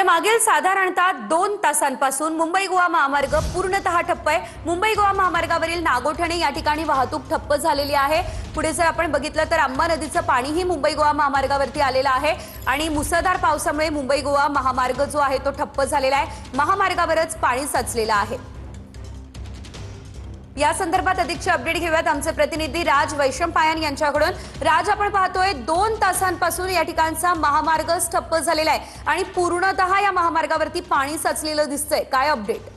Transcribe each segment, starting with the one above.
तर मागील साधारणतः 2 तासांपासून मुंबई गोवा महामार्ग पूर्णतः ठप्प आहे। मुंबई गोवा महामार्गावरील नागोठणे या ठिकाणी वाहतूक ठप्प झालेली आहे। पुढे जर आपण बघितलं तर अंबा नदीचं पाणीही मुंबई गोवा महामार्गावरती आलेलं आहे आणि मुसळधार पावसामुळे मुंबई गोवा महामार्ग जो आहे तो ठप्प झालेला आहे। महामार्गावरच पाणी साचलेलं आहे। या संदर्भात अधिकचे अपडेट घेऊयात आमचे प्रतिनिधी राज वैशंपायन यांच्याकडून। राज, आपण पाहतोय 2 तासांपासून या ठिकाणचा महामार्ग ठप्प झालेला आहे आणि पूर्णतः या महामार्गावरती पाणी साचलेलं दिसतंय, काय अपडेट?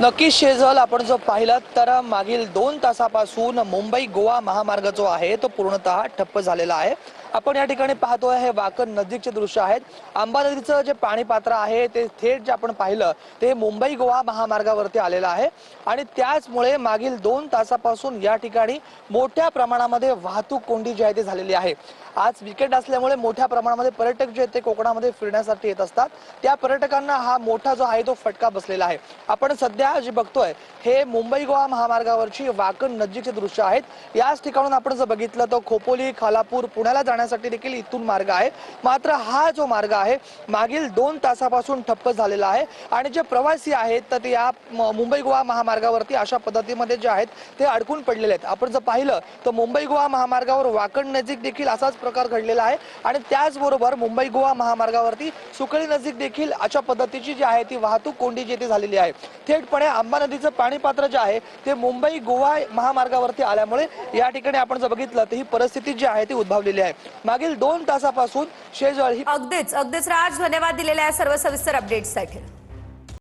नक्कीच शेजल, आपण जर पाहिलं तर मागील 2 तासापासून मुंबई गोवा महामार्ग जो आहे तो पूर्णतः ठप्प झालेला आहे। आपण या ठिकाणी पाहतोय हे वाकण नजीकचे दृश्य आहेत। अंबा नदीचं जे पाणी पात्र आहे ते थेट जे आपण पाहिलं ते मुंबई गोवा महामार्गावरती आलेलं आहे आणि त्याचमुळे मागील 2 तासापासून या ठिकाणी मोठ्या प्रमाणामध्ये वाहतूक कोंडी जी आहे ती झालेली आहे। आज वीकेंड असल्यामुळे मोठ्या प्रमाणामध्ये पर्यटक जे ते कोकणामध्ये फिरण्यासाठी येत असतात, त्या पर्यटकांना हा मोठा जो आहे तो फटका बसलेला आहे। आपण सध्या जे बघतोय हे मुंबई गोवा महामार्गावरची वाकण नजीकचे दृश्य आहेत। याच ठिकाणून आपण जर बघितलं तर खोपोली, खालापूर, पुण्याला जाण्यासाठी देखील इथून मार्ग आहे। मात्र हा जो मार्ग आहे मागील 2 तासापासून ठप्प झालेला आहे आणि जे प्रवासी आहेत तर ते या मुंबई गोवा महामार्गावरती अशा पद्धतीमध्ये जे आहेत ते अडकून पडलेले आहेत। आपण जर पाहिलं तर मुंबई गोवा महामार्गावर वाकण नजीक देखील असाच प्रकार घडलेला आहे आणि त्याचबरोबर मुंबई गोवा महामार्गावरती सुकळी नजीक देखील अशा पद्धतीची जी आहे ती वाहतूक कोंडी जी ती झालेली आहे। थेटपणे अंबा नदीचं पाणी पात्र जे आहे ते मुंबई गोवा महामार्गावरती आल्यामुळे या ठिकाणी आपण जर बघितलं तर ही परिस्थिती जी आहे ती उद्भवलेली आहे। मागील 2 तासापासून शेजवळ ही अगदीच राज, धन्यवाद दिलेल्या सर्व सविस्तर अपडेट्ससाठी।